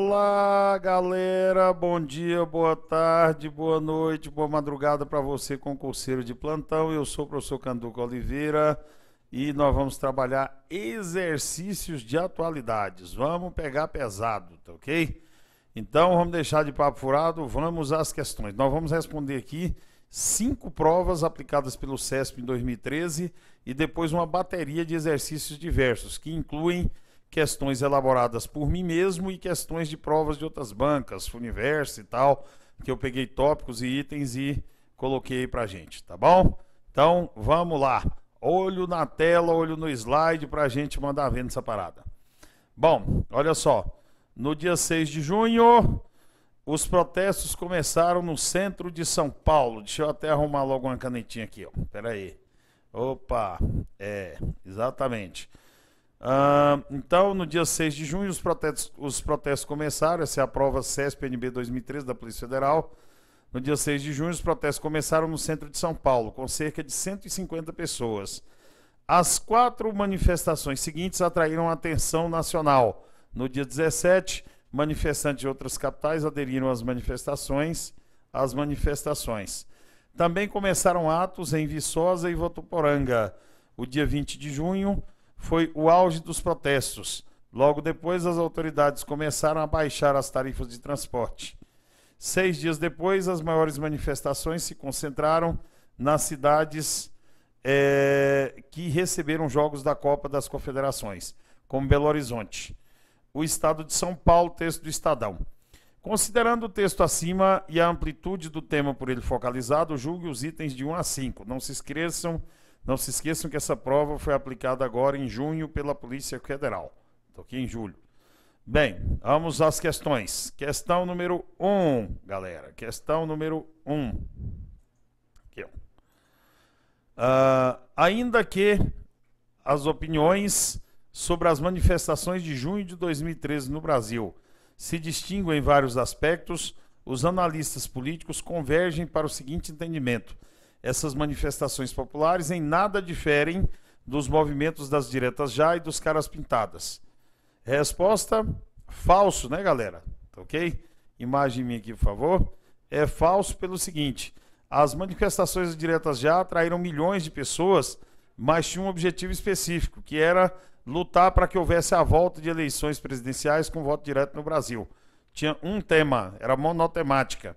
Olá, galera. Bom dia, boa tarde, boa noite, boa madrugada para você, concurseiro de plantão. Eu sou o professor Canduca Oliveira e nós vamos trabalhar exercícios de atualidades. Vamos pegar pesado, tá ok? Então, vamos deixar de papo furado, vamos às questões. Nós vamos responder aqui 5 provas aplicadas pelo CESP em 2013 e depois uma bateria de exercícios diversos, que incluem questões elaboradas por mim mesmo e questões de provas de outras bancas, Funiverso e tal, que eu peguei tópicos e itens e coloquei aí pra gente, tá bom? Então, vamos lá. Olho na tela, olho no slide pra gente mandar ver nessa parada. Bom, olha só. No dia 6 de junho, os protestos começaram no centro de São Paulo. Deixa eu até arrumar logo uma canetinha aqui, ó. Pera aí. Opa, exatamente. Então, no dia 6 de junho, os protestos começaram. Essa é a prova CESP-NB 2013 da Polícia Federal. No dia 6 de junho, os protestos começaram no centro de São Paulo, com cerca de 150 pessoas. As 4 manifestações seguintes atraíram a atenção nacional. No dia 17, manifestantes de outras capitais aderiram às manifestações. Também começaram atos em Viçosa e Votuporanga. O dia 20 de junho foi o auge dos protestos. Logo depois, as autoridades começaram a baixar as tarifas de transporte. 6 dias depois, as maiores manifestações se concentraram nas cidades que receberam jogos da Copa das Confederações, como Belo Horizonte. O estado de São Paulo, texto do Estadão. Considerando o texto acima e a amplitude do tema por ele focalizado, julgue os itens de 1 a 5. Não se esqueçam que essa prova foi aplicada agora em junho pela Polícia Federal. Estou aqui em julho. Bem, vamos às questões. Questão número 1, galera. Questão número 1. Aqui, ó. Ainda que as opiniões sobre as manifestações de junho de 2013 no Brasil se distinguem em vários aspectos, os analistas políticos convergem para o seguinte entendimento: essas manifestações populares em nada diferem dos movimentos das diretas já e dos caras pintadas. Resposta: falso, né, galera? Tá ok? Imagem minha aqui, por favor. É falso pelo seguinte: as manifestações das diretas já atraíram milhões de pessoas, mas tinham um objetivo específico, que era lutar para que houvesse a volta de eleições presidenciais com voto direto no Brasil. Tinha um tema, era monotemática.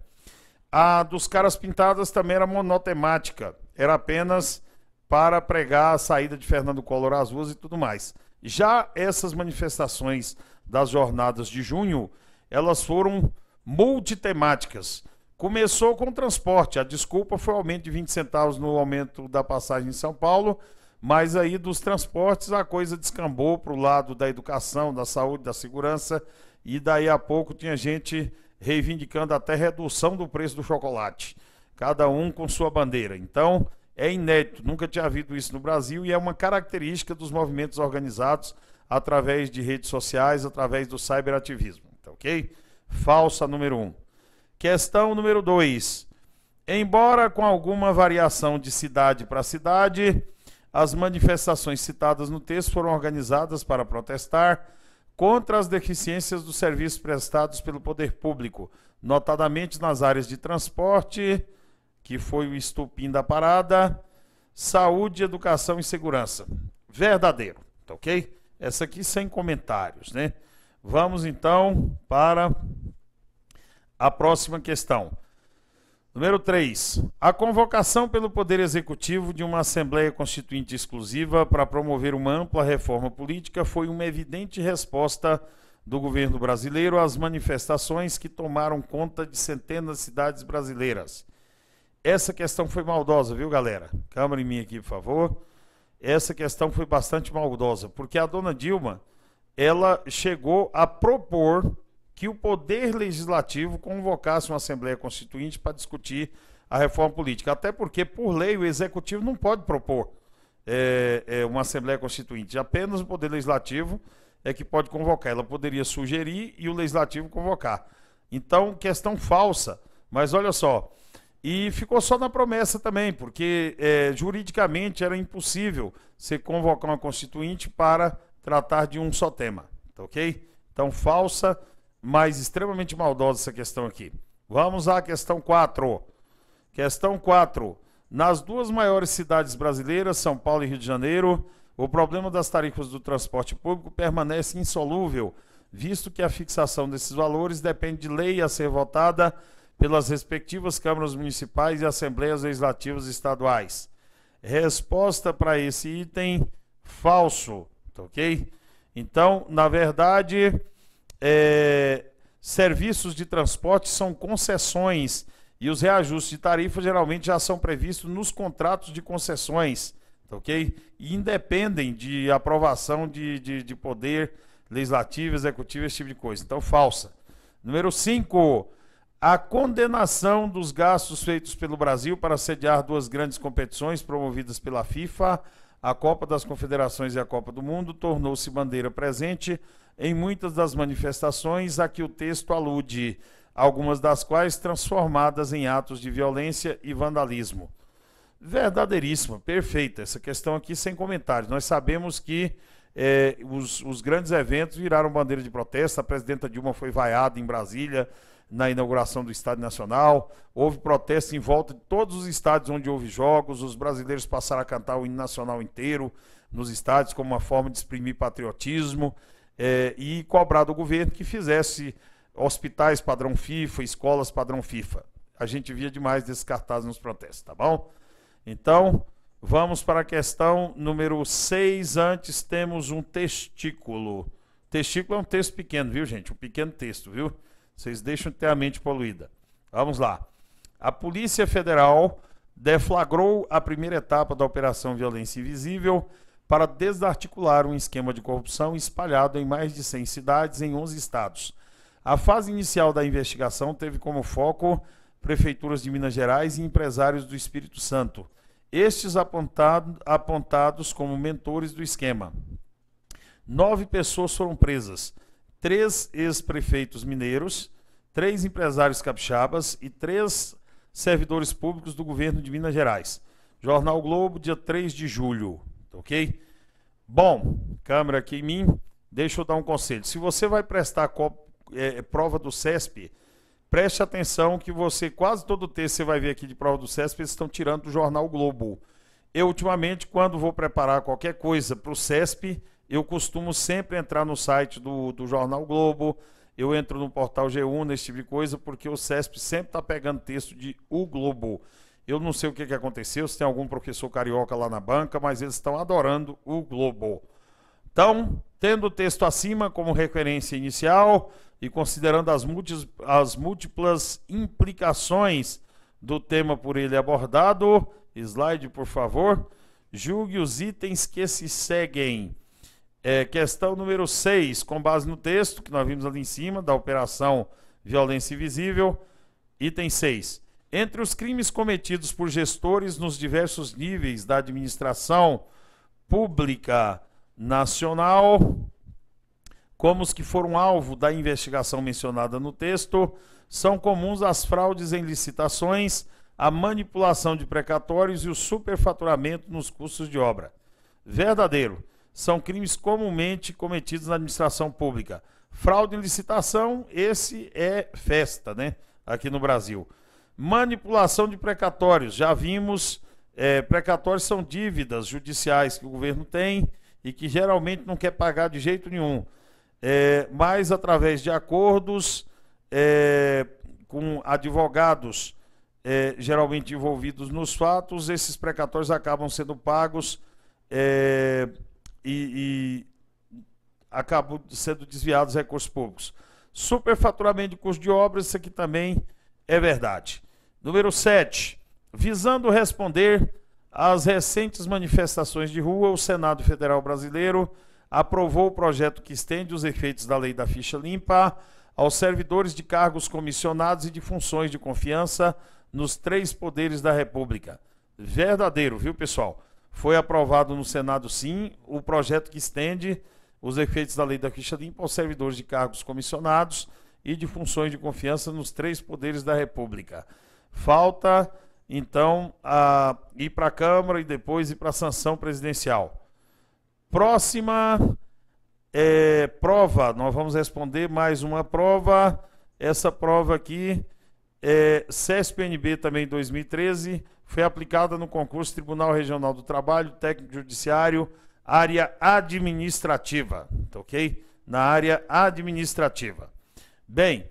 A dos caras pintadas também era monotemática, era apenas para pregar a saída de Fernando Collor às ruas e tudo mais. Já essas manifestações das jornadas de junho, elas foram multitemáticas. Começou com o transporte, a desculpa foi o aumento de 20 centavos no aumento da passagem em São Paulo, mas aí dos transportes a coisa descambou para o lado da educação, da saúde, da segurança, e daí a pouco tinha gente reivindicando até redução do preço do chocolate, cada um com sua bandeira. Então, é inédito, nunca tinha havido isso no Brasil e é uma característica dos movimentos organizados através de redes sociais, através do cyberativismo, tá ok? Falsa número 1. Questão número 2. Embora com alguma variação de cidade para cidade, as manifestações citadas no texto foram organizadas para protestar contra as deficiências dos serviços prestados pelo poder público, notadamente nas áreas de transporte, que foi o estupim da parada, saúde, educação e segurança. Verdadeiro, tá ok? Essa aqui sem comentários, né? Vamos então para a próxima questão. Número 3. A convocação pelo Poder Executivo de uma Assembleia Constituinte exclusiva para promover uma ampla reforma política foi uma evidente resposta do governo brasileiro às manifestações que tomaram conta de centenas de cidades brasileiras. Essa questão foi maldosa, viu, galera? Câmera em mim aqui, por favor. Essa questão foi bastante maldosa, porque a dona Dilma, ela chegou a propor que o Poder Legislativo convocasse uma Assembleia Constituinte para discutir a reforma política. Até porque, por lei, o Executivo não pode propor uma Assembleia Constituinte. Apenas o Poder Legislativo é que pode convocar. Ela poderia sugerir e o Legislativo convocar. Então, questão falsa. Mas olha só, e ficou só na promessa também, porque juridicamente era impossível você convocar uma Constituinte para tratar de um só tema. Tá ok? Então, falsa mas extremamente maldosa essa questão aqui. Vamos à questão 4. Questão 4. Nas duas maiores cidades brasileiras, São Paulo e Rio de Janeiro, o problema das tarifas do transporte público permanece insolúvel, visto que a fixação desses valores depende de lei a ser votada pelas respectivas câmaras municipais e assembleias legislativas estaduais. Resposta para esse item, falso, tá ok? Então, na verdade, serviços de transporte são concessões e os reajustes de tarifa geralmente já são previstos nos contratos de concessões, tá ok? E independem de aprovação de poder legislativo, executivo, esse tipo de coisa. Então, falsa. Número 5. A condenação dos gastos feitos pelo Brasil para sediar duas grandes competições promovidas pela FIFA, a Copa das Confederações e a Copa do Mundo, tornou-se bandeira presente em muitas das manifestações a que o texto alude, algumas das quais transformadas em atos de violência e vandalismo. Verdadeiríssima, perfeita. Essa questão aqui sem comentários. Nós sabemos que os grandes eventos viraram bandeira de protesto. A presidenta Dilma foi vaiada em Brasília na inauguração do Estádio Nacional. Houve protesto em volta de todos os estádios onde houve jogos. Os brasileiros passaram a cantar o hino nacional inteiro nos estádios como uma forma de exprimir patriotismo e cobrar do governo que fizesse hospitais padrão FIFA, escolas padrão FIFA. A gente via demais desses cartazes nos protestos, tá bom? Então, vamos para a questão número 6. Antes temos um testículo. Testículo é um texto pequeno, viu, gente? Um pequeno texto, viu? Vocês deixam de ter a mente poluída. Vamos lá. A Polícia Federal deflagrou a primeira etapa da Operação Violência Invisível para desarticular um esquema de corrupção espalhado em mais de 100 cidades em 11 estados. A fase inicial da investigação teve como foco prefeituras de Minas Gerais e empresários do Espírito Santo, estes apontados como mentores do esquema. 9 pessoas foram presas, 3 ex-prefeitos mineiros, 3 empresários capixabas e 3 servidores públicos do governo de Minas Gerais. Jornal Globo, dia 3 de julho, ok? Bom, câmera aqui em mim, deixa eu dar um conselho. Se você vai prestar prova do CESP, preste atenção que quase todo o texto que você vai ver aqui de prova do CESP, eles estão tirando do Jornal Globo. Eu, ultimamente, quando vou preparar qualquer coisa para o CESP, eu costumo sempre entrar no site do Jornal Globo, eu entro no portal G1, nesse tipo de coisa, porque o CESP sempre está pegando texto de O Globo. Eu não sei o que aconteceu, se tem algum professor carioca lá na banca, mas eles estão adorando O Globo. Então, tendo o texto acima como referência inicial e considerando as múltiplas implicações do tema por ele abordado, slide, por favor, julgue os itens que se seguem. Questão número 6, com base no texto que nós vimos ali em cima, da Operação Violência Invisível, item 6. Entre os crimes cometidos por gestores nos diversos níveis da administração pública nacional, como os que foram alvo da investigação mencionada no texto, são comuns as fraudes em licitações, a manipulação de precatórios e o superfaturamento nos custos de obra. Verdadeiro. São crimes comumente cometidos na administração pública. Fraude em licitação, esse é festa, né? Aqui no Brasil. Manipulação de precatórios. Já vimos, precatórios são dívidas judiciais que o governo tem e que geralmente não quer pagar de jeito nenhum. Mas através de acordos com advogados geralmente envolvidos nos fatos, esses precatórios acabam sendo pagos e acabam sendo desviados recursos públicos. Superfaturamento de custo de obras, isso aqui também é verdade. Número 7. Visando responder às recentes manifestações de rua, o Senado Federal Brasileiro aprovou o projeto que estende os efeitos da lei da ficha limpa aos servidores de cargos comissionados e de funções de confiança nos 3 poderes da República. Verdadeiro, viu, pessoal? Foi aprovado no Senado, sim, o projeto que estende os efeitos da lei da ficha limpa aos servidores de cargos comissionados e de funções de confiança nos 3 poderes da República. Falta, então, ir para a Câmara e depois ir para a sanção presidencial. Próxima Prova, nós vamos responder mais uma prova. Essa prova aqui, CESP-NB também 2013, foi aplicada no concurso Tribunal Regional do Trabalho, Técnico Judiciário, área administrativa, tá ok? Na área administrativa. Bem,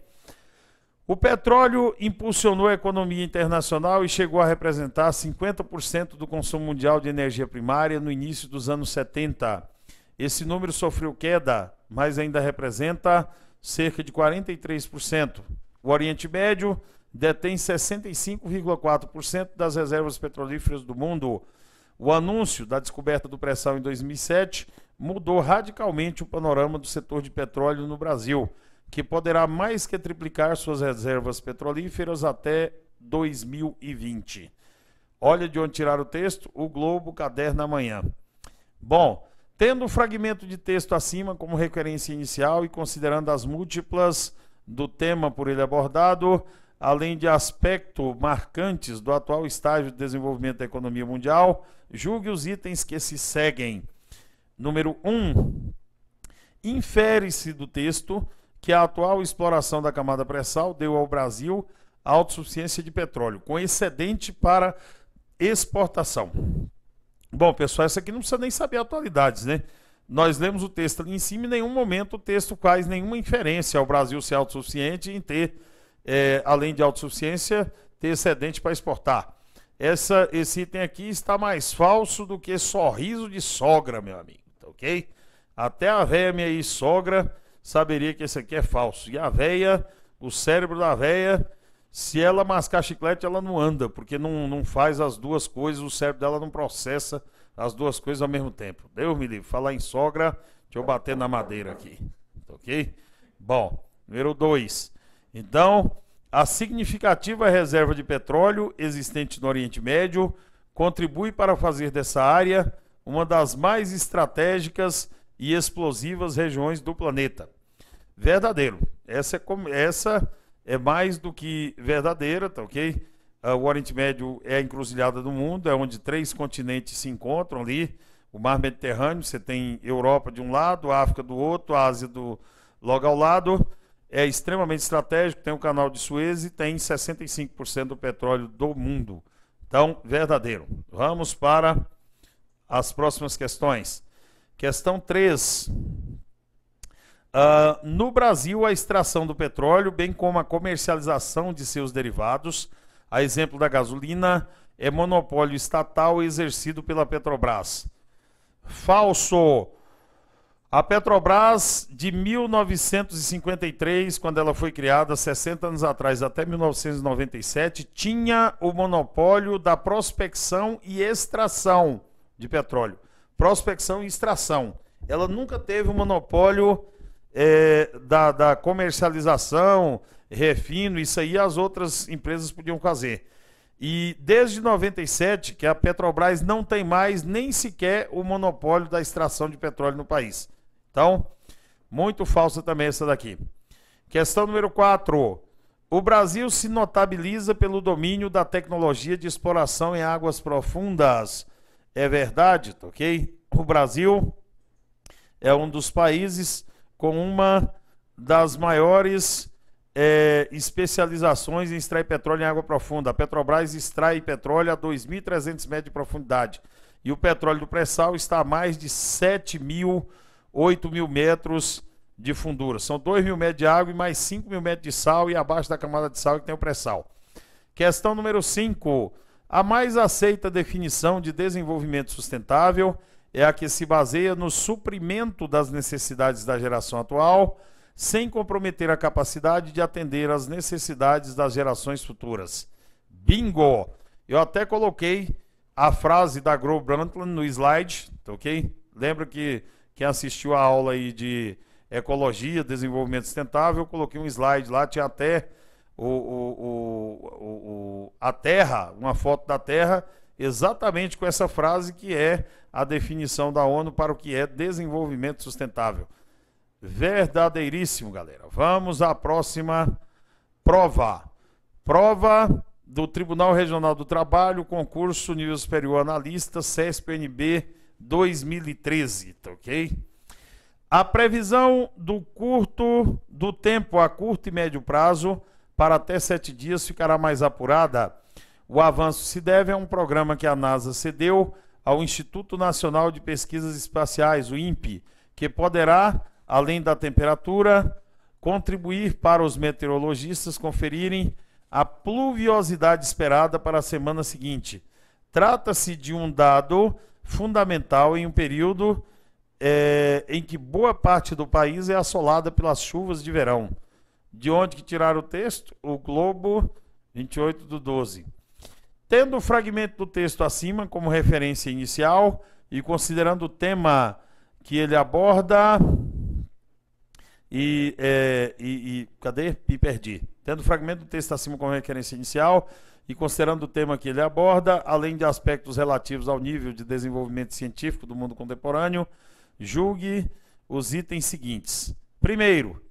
o petróleo impulsionou a economia internacional e chegou a representar 50% do consumo mundial de energia primária no início dos anos 70. Esse número sofreu queda, mas ainda representa cerca de 43%. O Oriente Médio detém 65,4% das reservas petrolíferas do mundo. O anúncio da descoberta do pré-sal em 2007 mudou radicalmente o panorama do setor de petróleo no Brasil, que poderá mais que triplicar suas reservas petrolíferas até 2020. Olha de onde tirar o texto, o Globo, Caderno Amanhã. Bom, tendo o fragmento de texto acima como referência inicial e considerando as múltiplas do tema por ele abordado, além de aspectos marcantes do atual estágio de desenvolvimento da economia mundial, julgue os itens que se seguem. Número 1. Infere-se do texto que a atual exploração da camada pré-sal deu ao Brasil autossuficiência de petróleo, com excedente para exportação. Bom, pessoal, essa aqui não precisa nem saber atualidades, né? Nós lemos o texto ali em cima e em nenhum momento o texto faz nenhuma inferência ao Brasil ser autossuficiente e em ter, além de autossuficiência, ter excedente para exportar. Esse item aqui está mais falso do que sorriso de sogra, meu amigo, tá ok? Até a véia minha aí, sogra, saberia que esse aqui é falso. E a véia, o cérebro da véia, se ela mascar chiclete, ela não anda, porque não faz as duas coisas, o cérebro dela não processa as duas coisas ao mesmo tempo. Deus me livre, falar em sogra, deixa eu bater na madeira aqui, ok? Bom, número 2. Então, a significativa reserva de petróleo existente no Oriente Médio contribui para fazer dessa área uma das mais estratégicas e explosivas regiões do planeta. Verdadeiro. Essa é mais do que verdadeira, tá ok? O Oriente Médio é a encruzilhada do mundo, é onde 3 continentes se encontram ali. O Mar Mediterrâneo, você tem Europa de um lado, África do outro, Ásia logo ao lado. É extremamente estratégico, tem o Canal de Suez e tem 65% do petróleo do mundo. Então, verdadeiro. Vamos para as próximas questões. Questão 3. No Brasil, a extração do petróleo, bem como a comercialização de seus derivados, a exemplo da gasolina, é monopólio estatal exercido pela Petrobras. Falso. A Petrobras, de 1953, quando ela foi criada, 60 anos atrás, até 1997, tinha o monopólio da prospecção e extração de petróleo. Prospecção e extração. Ela nunca teve o monopólio da comercialização, refino, isso aí as outras empresas podiam fazer. E desde 97 que a Petrobras não tem mais nem sequer o monopólio da extração de petróleo no país. Então, muito falsa também essa daqui. Questão número 4. O Brasil se notabiliza pelo domínio da tecnologia de exploração em águas profundas. É verdade, ok? O Brasil é um dos países com uma das maiores especializações em extrair petróleo em água profunda. A Petrobras extrai petróleo a 2.300 metros de profundidade. E o petróleo do pré-sal está a mais de 7.000, 8.000 metros de fundura. São 2.000 metros de água e mais 5.000 metros de sal, e abaixo da camada de sal que tem o pré-sal. Questão número 5. A mais aceita definição de desenvolvimento sustentável é a que se baseia no suprimento das necessidades da geração atual, sem comprometer a capacidade de atender às necessidades das gerações futuras. Bingo! Eu até coloquei a frase da Gro Brundtland no slide, ok? Lembra que quem assistiu a aula aí de ecologia, desenvolvimento sustentável, eu coloquei um slide lá, tinha até a Terra, uma foto da Terra, exatamente com essa frase que é a definição da ONU para o que é desenvolvimento sustentável. Verdadeiríssimo, galera. Vamos à próxima prova. Prova do Tribunal Regional do Trabalho, concurso nível superior analista, CESP-NB 2013, tá ok? A previsão do tempo a curto e médio prazo para até 7 dias ficará mais apurada. O avanço se deve a um programa que a NASA cedeu ao Instituto Nacional de Pesquisas Espaciais, o INPE, que poderá, além da temperatura, contribuir para os meteorologistas conferirem a pluviosidade esperada para a semana seguinte. Trata-se de um dado fundamental em um período em que boa parte do país é assolada pelas chuvas de verão. De onde que tiraram o texto? O Globo, 28/12. Tendo o fragmento do texto acima como referência inicial e considerando o tema que ele aborda cadê? Me perdi. Tendo o fragmento do texto acima como referência inicial e considerando o tema que ele aborda, além de aspectos relativos ao nível de desenvolvimento científico do mundo contemporâneo, julgue os itens seguintes. Primeiro,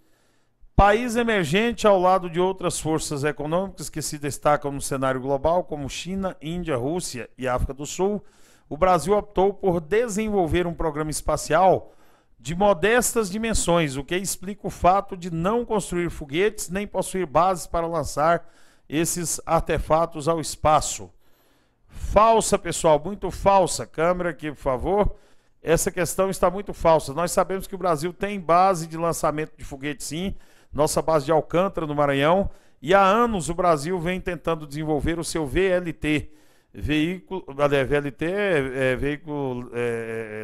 país emergente ao lado de outras forças econômicas que se destacam no cenário global, como China, Índia, Rússia e África do Sul, o Brasil optou por desenvolver um programa espacial de modestas dimensões, o que explica o fato de não construir foguetes nem possuir bases para lançar esses artefatos ao espaço. Falsa, pessoal, muito falsa. Câmera aqui, por favor. Essa questão está muito falsa. Nós sabemos que o Brasil tem base de lançamento de foguete, sim. Nossa base de Alcântara, no Maranhão. E há anos o Brasil vem tentando desenvolver o seu VLT. VLT é veículo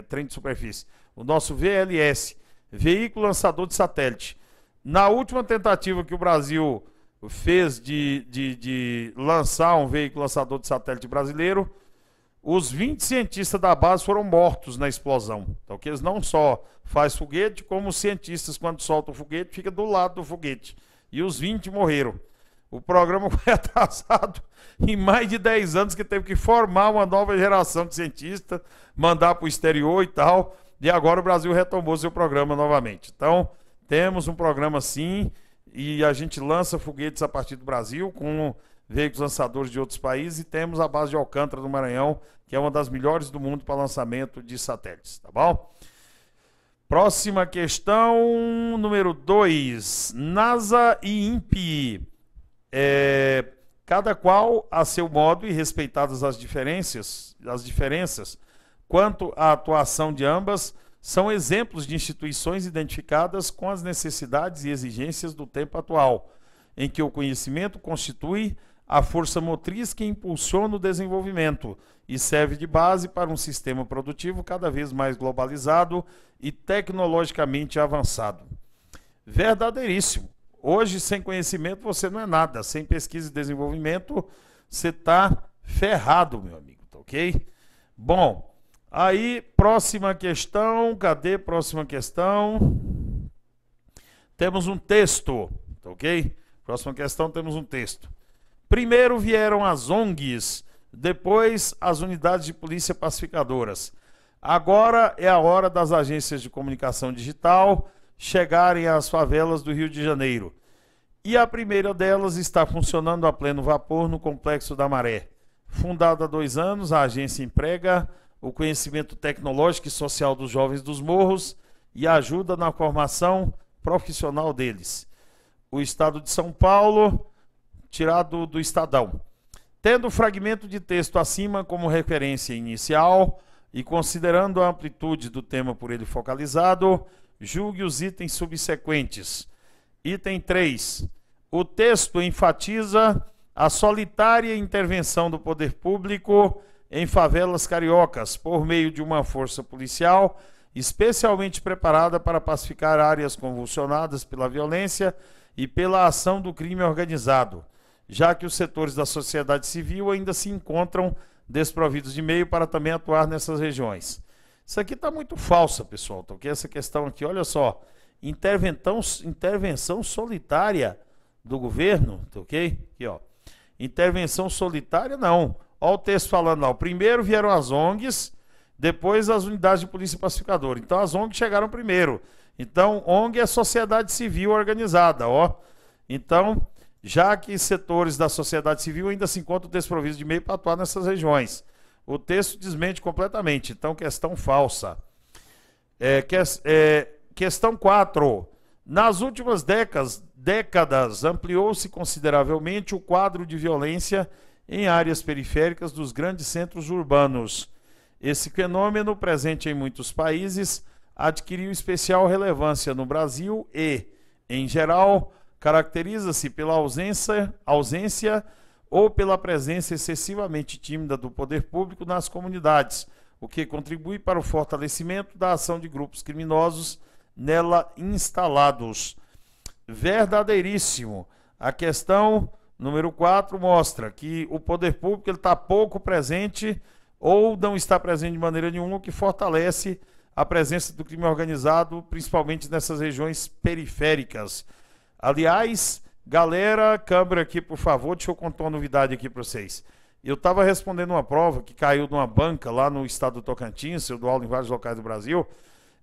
trem de superfície. O nosso VLS, veículo lançador de satélite. Na última tentativa que o Brasil fez de lançar um veículo lançador de satélite brasileiro, os 20 cientistas da base foram mortos na explosão. Então, que eles não só fazem foguete, como os cientistas, quando soltam o foguete, ficam do lado do foguete. E os 20 morreram. O programa foi atrasado em mais de 10 anos, que teve que formar uma nova geração de cientistas, mandar para o exterior e tal. E agora o Brasil retomou seu programa novamente. Então, temos um programa sim, e a gente lança foguetes a partir do Brasil, com veículos lançadores de outros países, e temos a base de Alcântara, no Maranhão, que é uma das melhores do mundo para lançamento de satélites, tá bom? Próxima questão, número 2. NASA e INPE. Cada qual a seu modo e respeitadas as diferenças quanto à atuação de ambas, são exemplos de instituições identificadas com as necessidades e exigências do tempo atual, em que o conhecimento constitui a força motriz que impulsiona o desenvolvimento e serve de base para um sistema produtivo cada vez mais globalizado e tecnologicamente avançado. Verdadeiríssimo. Hoje, sem conhecimento, você não é nada. Sem pesquisa e desenvolvimento, você está ferrado, meu amigo, tá ok? Bom, aí, próxima questão. Cadê próxima questão? Temos um texto, tá ok? Próxima questão, temos um texto. Primeiro vieram as ONGs, depois as unidades de polícia pacificadoras. Agora é a hora das agências de comunicação digital chegarem às favelas do Rio de Janeiro. E a primeira delas está funcionando a pleno vapor no Complexo da Maré. Fundada há 2 anos, a agência emprega o conhecimento tecnológico e social dos jovens dos morros e ajuda na formação profissional deles. O Estado de São Paulo, tirado do Estadão. Tendo o fragmento de texto acima como referência inicial e considerando a amplitude do tema por ele focalizado, julgue os itens subsequentes. Item 3. O texto enfatiza a solitária intervenção do poder público em favelas cariocas por meio de uma força policial especialmente preparada para pacificar áreas convulsionadas pela violência e pela ação do crime organizado, já que os setores da sociedade civil ainda se encontram desprovidos de meio para também atuar nessas regiões. Isso aqui está muito falsa, pessoal. Tá, okay? Essa questão aqui, olha só, intervenção solitária do governo, tá, ok? Aqui, ó. Intervenção solitária, não. Olha o texto falando lá. Primeiro vieram as ONGs, depois as unidades de polícia pacificadora. Então as ONGs chegaram primeiro. Então, ONG é sociedade civil organizada, ó. Então, já que setores da sociedade civil ainda se encontram desprovidos de meio para atuar nessas regiões. O texto desmente completamente. Então, questão falsa. Questão 4. Nas últimas décadas ampliou-se consideravelmente o quadro de violência em áreas periféricas dos grandes centros urbanos. Esse fenômeno, presente em muitos países, adquiriu especial relevância no Brasil e, em geral, caracteriza-se pela ausência ou pela presença excessivamente tímida do poder público nas comunidades, o que contribui para o fortalecimento da ação de grupos criminosos nela instalados. Verdadeiríssimo. A questão número 4 mostra que o poder público está pouco presente ou não está presente de maneira nenhuma, o que fortalece a presença do crime organizado, principalmente nessas regiões periféricas. Aliás, galera, câmera aqui, por favor, deixa eu contar uma novidade aqui para vocês. Eu estava respondendo uma prova que caiu numa banca lá no estado do Tocantins, eu dou aula em vários locais do Brasil,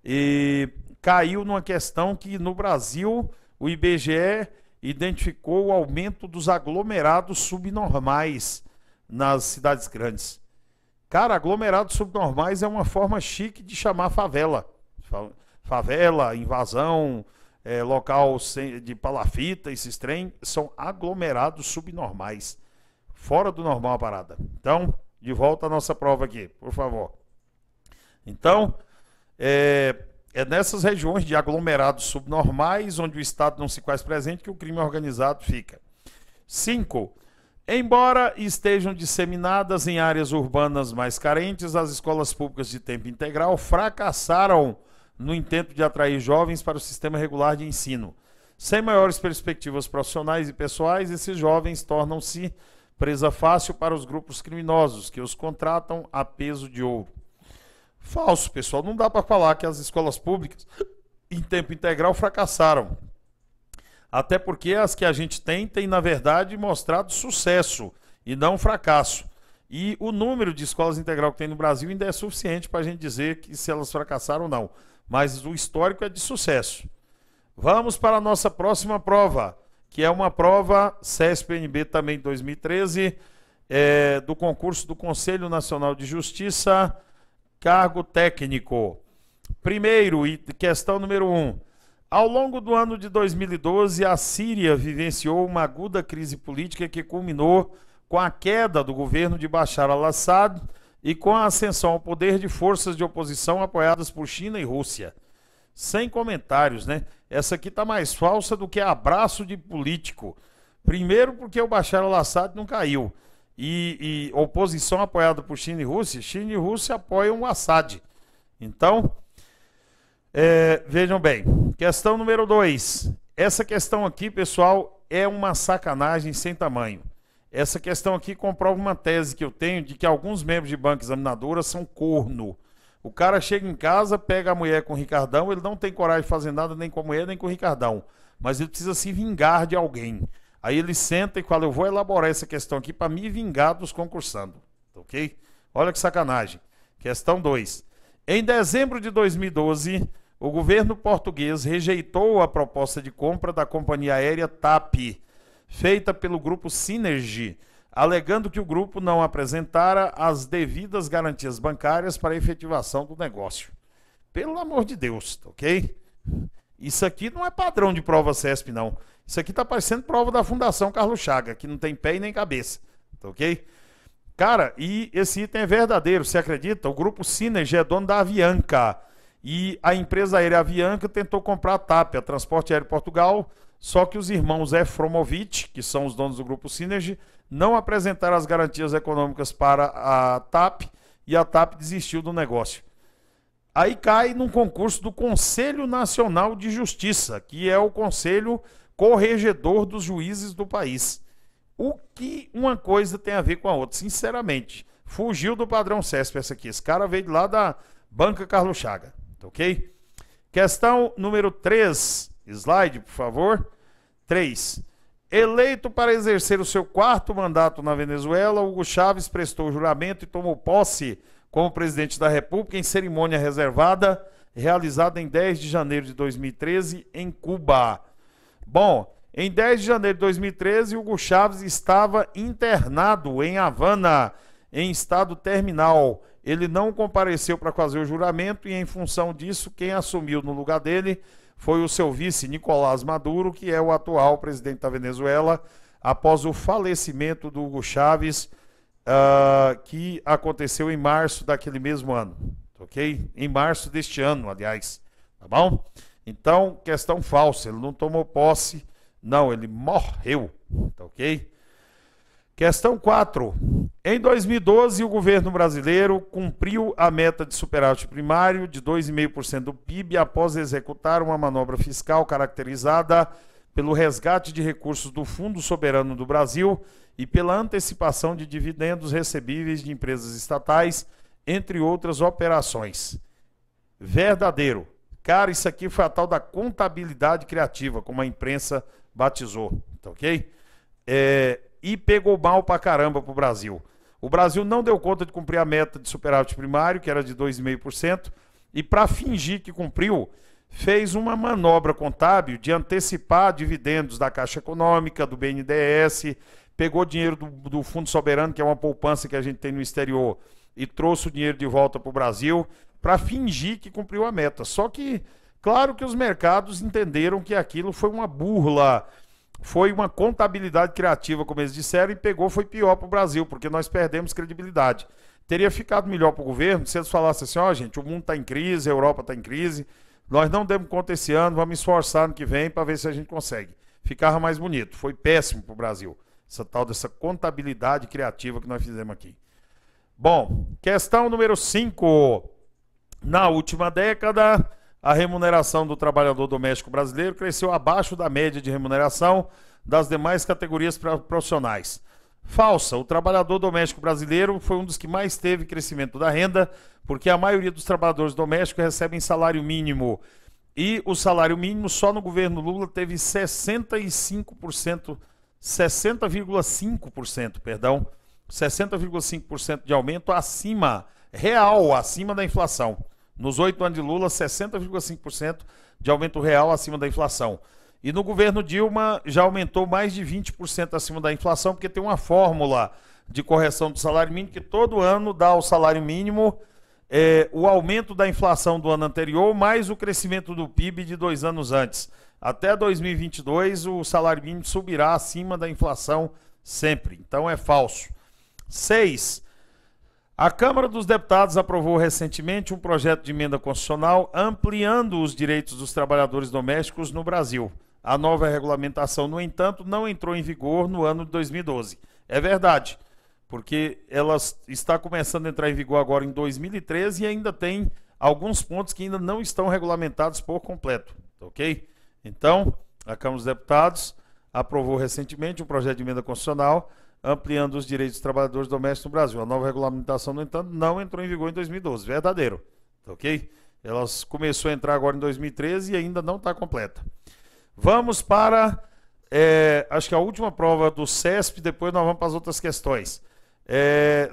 e caiu numa questão que no Brasil o IBGE identificou o aumento dos aglomerados subnormais nas cidades grandes. Cara, aglomerados subnormais é uma forma chique de chamar favela. Favela, invasão, local de palafita, esses trem, são aglomerados subnormais. Fora do normal a parada. Então, de volta à nossa prova aqui, por favor. Então, é nessas regiões de aglomerados subnormais, onde o Estado não se faz presente, que o crime organizado fica. 5. Embora estejam disseminadas em áreas urbanas mais carentes, as escolas públicas de tempo integral fracassaram no intento de atrair jovens para o sistema regular de ensino. Sem maiores perspectivas profissionais e pessoais, esses jovens tornam-se presa fácil para os grupos criminosos, que os contratam a peso de ouro. Falso, pessoal. Não dá para falar que as escolas públicas em tempo integral fracassaram. Até porque as que a gente tem, na verdade, mostrado sucesso e não fracasso. E o número de escolas integral que tem no Brasil ainda é suficiente para a gente dizer que se elas fracassaram ou não. Mas o histórico é de sucesso. Vamos para a nossa próxima prova, que é uma prova CESP-NB também de 2013, do concurso do Conselho Nacional de Justiça, cargo técnico. Primeiro, questão número 1. Ao longo do ano de 2012, a Síria vivenciou uma aguda crise política que culminou com a queda do governo de Bashar al-Assad e com a ascensão ao poder de forças de oposição apoiadas por China e Rússia. Sem comentários, né? Essa aqui está mais falsa do que abraço de político. Primeiro porque o Bashar al-Assad não caiu. E oposição apoiada por China e Rússia apoiam o Assad. Então, vejam bem. Questão número 2. Essa questão aqui, pessoal, é uma sacanagem sem tamanho. Essa questão aqui comprova uma tese que eu tenho de que alguns membros de banca examinadora são corno. O cara chega em casa, pega a mulher com o Ricardão, ele não tem coragem de fazer nada nem com a mulher nem com o Ricardão, mas ele precisa se vingar de alguém. Aí ele senta e fala, eu vou elaborar essa questão aqui para me vingar dos concursandos. Ok? Olha que sacanagem. Questão 2. Em dezembro de 2012, o governo português rejeitou a proposta de compra da companhia aérea TAP, feita pelo grupo Synergy, alegando que o grupo não apresentara as devidas garantias bancárias para a efetivação do negócio. Pelo amor de Deus, ok? Isso aqui não é padrão de prova CESP, não. Isso aqui está parecendo prova da Fundação Carlos Chaga, que não tem pé e nem cabeça, ok? Cara, e esse item é verdadeiro, você acredita? O grupo Synergy é dono da Avianca, e a empresa aérea Avianca tentou comprar a TAP, a Transporte Aéreo Portugal, só que os irmãos Efromovich, que são os donos do grupo Synergy, não apresentaram as garantias econômicas para a TAP e a TAP desistiu do negócio. Aí cai num concurso do Conselho Nacional de Justiça, que é o conselho corregedor dos juízes do país. O que uma coisa tem a ver com a outra? Sinceramente, fugiu do padrão CESP essa aqui. Esse cara veio de lá da Banca Carlos Chaga, ok? Questão número 3, slide, por favor. 3. Eleito para exercer o seu 4º mandato na Venezuela, Hugo Chávez prestou juramento e tomou posse como presidente da República em cerimônia reservada, realizada em 10 de janeiro de 2013, em Cuba. Bom, em 10 de janeiro de 2013, Hugo Chávez estava internado em Havana, em estado terminal, ele não compareceu para fazer o juramento e, em função disso, quem assumiu no lugar dele foi o seu vice, Nicolás Maduro, que é o atual presidente da Venezuela, após o falecimento do Hugo Chávez, que aconteceu em março daquele mesmo ano, ok? Em março deste ano, aliás, tá bom? Então, questão falsa, ele não tomou posse, não, ele morreu, tá ok? Questão 4. Em 2012, o governo brasileiro cumpriu a meta de superávit primário de 2,5% do PIB após executar uma manobra fiscal caracterizada pelo resgate de recursos do Fundo Soberano do Brasil e pela antecipação de dividendos recebíveis de empresas estatais, entre outras operações. Verdadeiro. Cara, isso aqui foi a tal da contabilidade criativa, como a imprensa batizou, tá ok? E pegou mal pra caramba pro Brasil. O Brasil não deu conta de cumprir a meta de superávit primário, que era de 2,5%, e para fingir que cumpriu, fez uma manobra contábil de antecipar dividendos da Caixa Econômica, do BNDES, pegou dinheiro do Fundo Soberano, que é uma poupança que a gente tem no exterior, e trouxe o dinheiro de volta para o Brasil, para fingir que cumpriu a meta. Só que, claro que os mercados entenderam que aquilo foi uma burla, foi uma contabilidade criativa, como eles disseram, e foi pior para o Brasil, porque nós perdemos credibilidade. Teria ficado melhor para o governo se eles falassem assim, ó, gente, o mundo está em crise, a Europa está em crise, nós não demos conta esse ano, vamos esforçar no que vem para ver se a gente consegue. Ficava mais bonito. Foi péssimo para o Brasil, essa tal dessa contabilidade criativa que nós fizemos aqui. Bom, questão número 5. Na última década, a remuneração do trabalhador doméstico brasileiro cresceu abaixo da média de remuneração das demais categorias profissionais. Falsa. O trabalhador doméstico brasileiro foi um dos que mais teve crescimento da renda, porque a maioria dos trabalhadores domésticos recebem salário mínimo. E o salário mínimo só no governo Lula teve 60,5% de aumento real, acima da inflação. Nos 8 anos de Lula, 60,5% de aumento real acima da inflação. E no governo Dilma já aumentou mais de 20% acima da inflação, porque tem uma fórmula de correção do salário mínimo que todo ano dá ao salário mínimo o aumento da inflação do ano anterior, mais o crescimento do PIB de 2 anos antes. Até 2022, o salário mínimo subirá acima da inflação sempre. Então é falso. 6. A Câmara dos Deputados aprovou recentemente um projeto de emenda constitucional ampliando os direitos dos trabalhadores domésticos no Brasil. A nova regulamentação, no entanto, não entrou em vigor no ano de 2012. É verdade, porque ela está começando a entrar em vigor agora em 2013 e ainda tem alguns pontos que ainda não estão regulamentados por completo, ok? Então, a Câmara dos Deputados aprovou recentemente um projeto de emenda constitucional ampliando os direitos dos trabalhadores domésticos no Brasil. A nova regulamentação, no entanto, não entrou em vigor em 2012. Verdadeiro, ok? Ela começou a entrar agora em 2013 e ainda não está completa. Vamos para, acho que a última prova do CESP, depois nós vamos para as outras questões.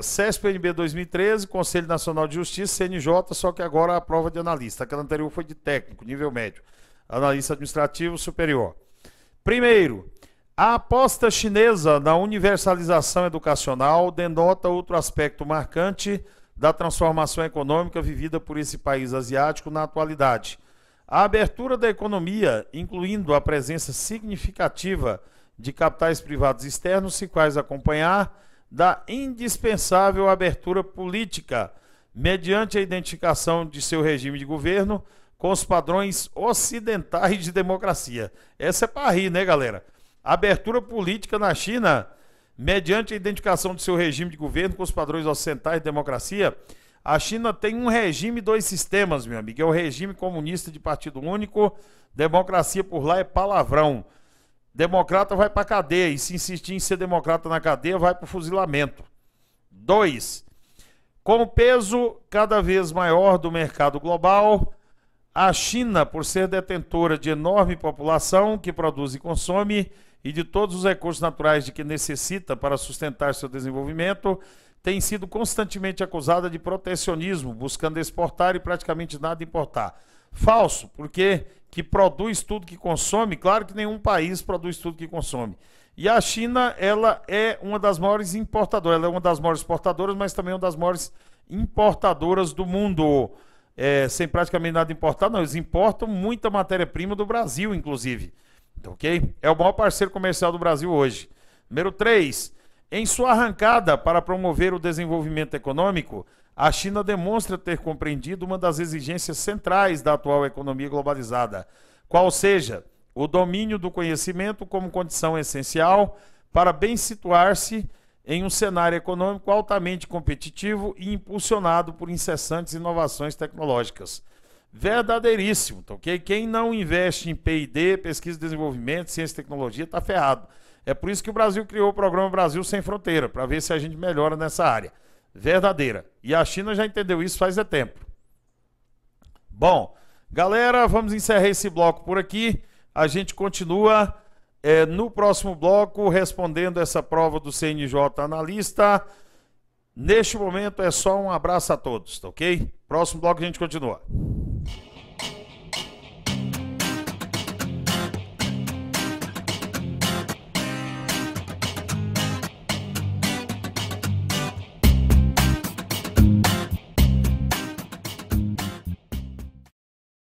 CESP-NB 2013, Conselho Nacional de Justiça, CNJ, só que agora a prova de analista. Aquela anterior foi de técnico, nível médio. Analista administrativo superior. Primeiro, a aposta chinesa na universalização educacional denota outro aspecto marcante da transformação econômica vivida por esse país asiático na atualidade. A abertura da economia, incluindo a presença significativa de capitais privados externos, se faz acompanhar da indispensável abertura política, mediante a identificação de seu regime de governo com os padrões ocidentais de democracia. Essa é para rir, né, galera? Abertura política na China, mediante a identificação de seu regime de governo com os padrões ocidentais de democracia. A China tem um regime 2 sistemas, meu amigo. É o regime comunista de partido único. Democracia por lá é palavrão. Democrata vai para a cadeia. E se insistir em ser democrata na cadeia, vai para o fuzilamento. 2. Com o peso cada vez maior do mercado global, a China, por ser detentora de enorme população que produz e consome, e de todos os recursos naturais de que necessita para sustentar seu desenvolvimento, tem sido constantemente acusada de protecionismo, buscando exportar e praticamente nada importar. Falso, porque que produz tudo que consome, claro que nenhum país produz tudo que consome. E a China, ela é uma das maiores importadoras, ela é uma das maiores exportadoras, mas também uma das maiores importadoras do mundo. Sem praticamente nada importar, não, eles importam muita matéria-prima do Brasil, inclusive. Então, ok? É o maior parceiro comercial do Brasil hoje. Número 3. Em sua arrancada para promover o desenvolvimento econômico, a China demonstra ter compreendido uma das exigências centrais da atual economia globalizada, qual seja o domínio do conhecimento como condição essencial para bem situar-se em um cenário econômico altamente competitivo e impulsionado por incessantes inovações tecnológicas. Verdadeiríssimo, tá ok? Quem não investe em P&D, pesquisa e desenvolvimento, ciência e tecnologia, está ferrado. É por isso que o Brasil criou o programa Brasil Sem Fronteira, para ver se a gente melhora nessa área. Verdadeira. E a China já entendeu isso faz tempo. Bom, galera, vamos encerrar esse bloco por aqui. A gente continua no próximo bloco respondendo essa prova do CNJ Analista. Neste momento é só um abraço a todos, tá ok? Próximo bloco a gente continua.